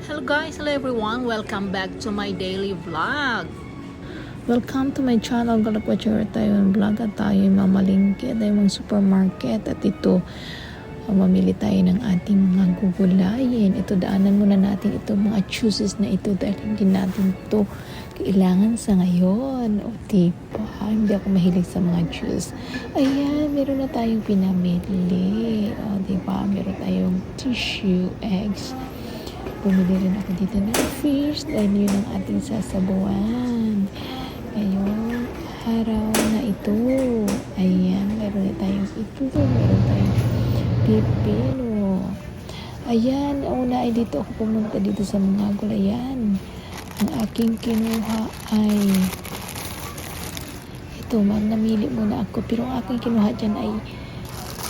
Hello guys, hello everyone. Welcome back to my daily vlog. Welcome to my channel. Galakwacher tayo ng vlog at tayo mamalingki at tayo mga supermarket at ito mamili tayo ng ating mga gugulayin. Ito daanan muna natin ito mga juices na ito dahil hindi natin ito kailangan sa ngayon. O diba? Hindi ako mahilig sa mga juice. Ayan, meron na tayong pinamili. O diba? Meron tayong tissue, eggs. Bumili rin ako dito ng fish dahil yun ang ating sasabuan. Ngayong araw na ito. Ayan, meron na tayong ito. Meron tayong pipino. Ayan, una ay dito ako pumunta dito sa mga gulayan. Ang aking kinuha ay ito, namili muna ako. Pero ang aking kinuha dyan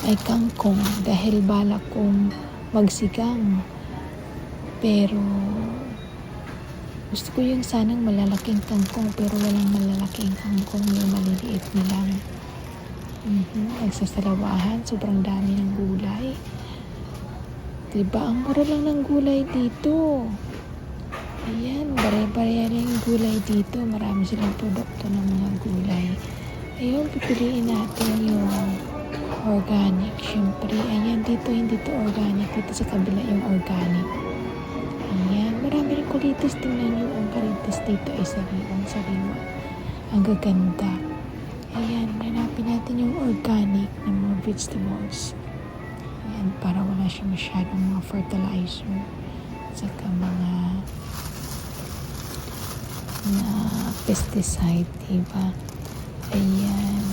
ay kangkong dahil balak kong magsigang. Pero gusto ko yung sanang malalaking kangkong pero walang malalaking kangkong, yung maliliit nilang nagsasalawahan. Sobrang dami ng gulay, diba? Ang mura lang ng gulay dito. Ayan, bare-bare yung gulay dito. Marami silang produkto ng mga gulay. Ayun, pipiliin natin yung organic. Syempre, ayan, dito hindi to organic. Dito sa kabila yung organic. Ayan, marami rin kulitis. Tingnan nyo, ang kulitis dito ay sariwang. Ang gaganda. Ayan, hanapin natin yung organic ng mga vegetables. Ayan, para wala siya masyadong mga fertilizer. Saka mga na pesticide, diba? Ayan.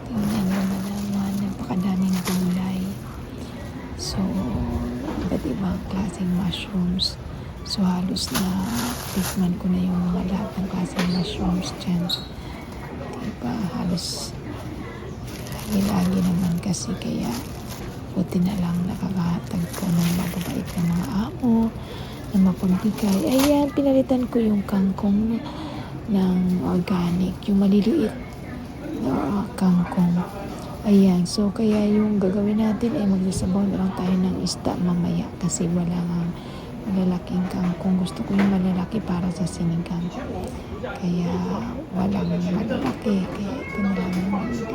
Tingnan nyo na naman, napakadaming gulay. So, iba't ibang klaseng mushrooms. So, halos na tikman ko na yung mga lahat ng klaseng mushrooms dyan. Diba? Halos lagi naman kasi kaya buti na lang nakakahatag ko ng mababait na mga amo na mapagbigay. Ayan, pinalitan ko yung kangkong ng organic. Yung maliliit na kangkong. Ayan, so kaya yung gagawin natin ay magsasabaw na lang tayo ng isda mamaya kasi wala nga malalaking kangkong. Gusto ko yung malalaki para sa sinigang. Kaya walang malalaki. Kaya ito na lang yung maliit.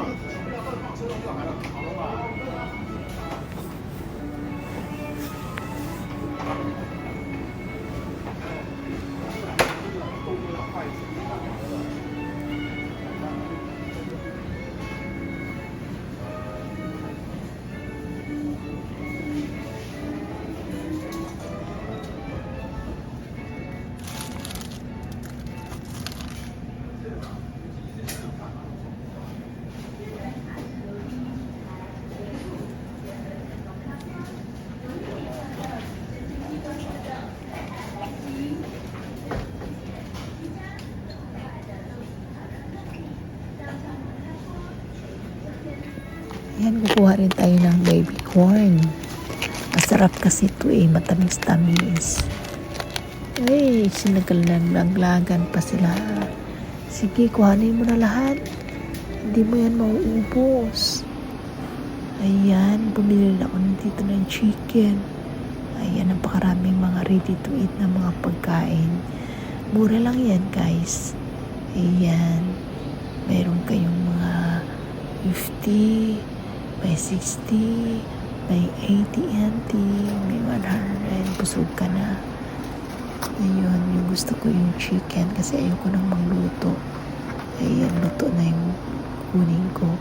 Ayan, kukuha rin tayo ng baby corn. Masarap kasi ito matamis-tamis. Ay, sinaglagan pa sila. Sige, kuhanin mo na lahat. Hindi mo yan mauubos. Ayan, bumili na ako dito ng chicken. Ayan, napakaraming mga ready to eat na mga pagkain. Mura lang yan, guys. Ayan, meron kayong mga 50, may 60, may 80 NT, may 100, busog ka na. Ayun, yung gusto ko yung chicken kasi ayoko nang magluto. Ayan, luto na yung kunin ko.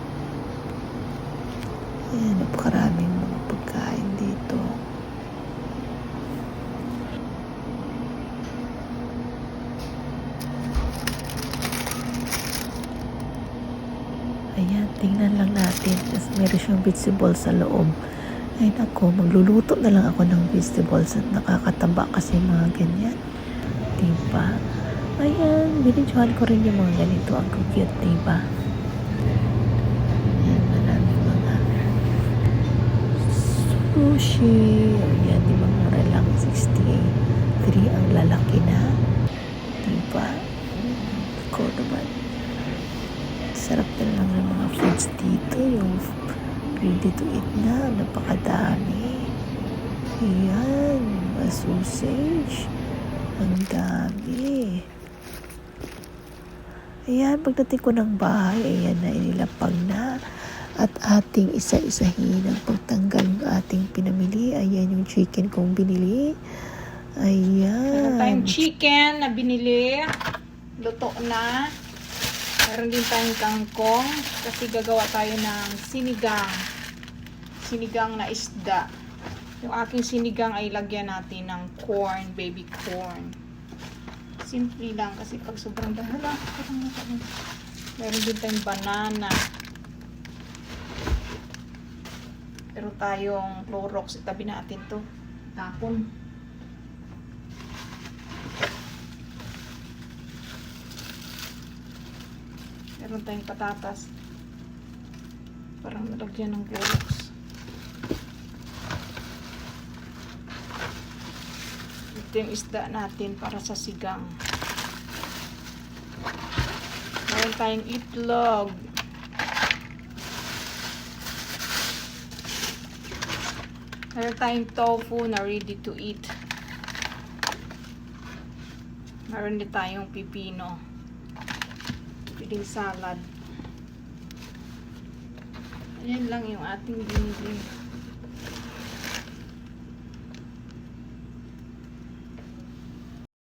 Ayan, napakaraming mga pagkain dito. Ayan, tingnan lang natin kasi meron siyang vegetables sa loob. Ay nako, magluluto na lang ako ng vegetables at nakakataba kasi mga ganyan. Diba? Ayan, binidyohan ko rin yung mga ganito. Ang cute, diba? Ayan, maraming mga sushi. Ayan, diba? Mura lang, 68. 3 ang lalaki na. Diba? Ako naman. Sarap na lang ng mga foods dito. Yung ready to eat na. Napakadami. Ayan. mga sausage. Ang dami. Ayan, pagdating ko ng bahay, ayan na, inilapag na. At ating isa-isahin ang pagtanggal ng ating pinamili. Ayan yung chicken kong binili. Ayan. Meron tayong chicken na binili. Luto na. Meron din tayong kangkong. Kasi gagawa tayo ng sinigang. Sinigang na isda. Yung aking sinigang ay lagyan natin ng corn, baby corn. Simple lang kasi pag sobrang dahala. Meron din tayong banana. Meron tayong Clorox. Itabi natin to. Tapon. Meron tayong patatas. Parang nalagyan ng Clorox. Ito yung isda natin para sa sigang. Meron tayong itlog. Meron tayong tofu na ready to eat. Meron din tayong pipino. Pwedeng salad. Ayan lang yung ating binili.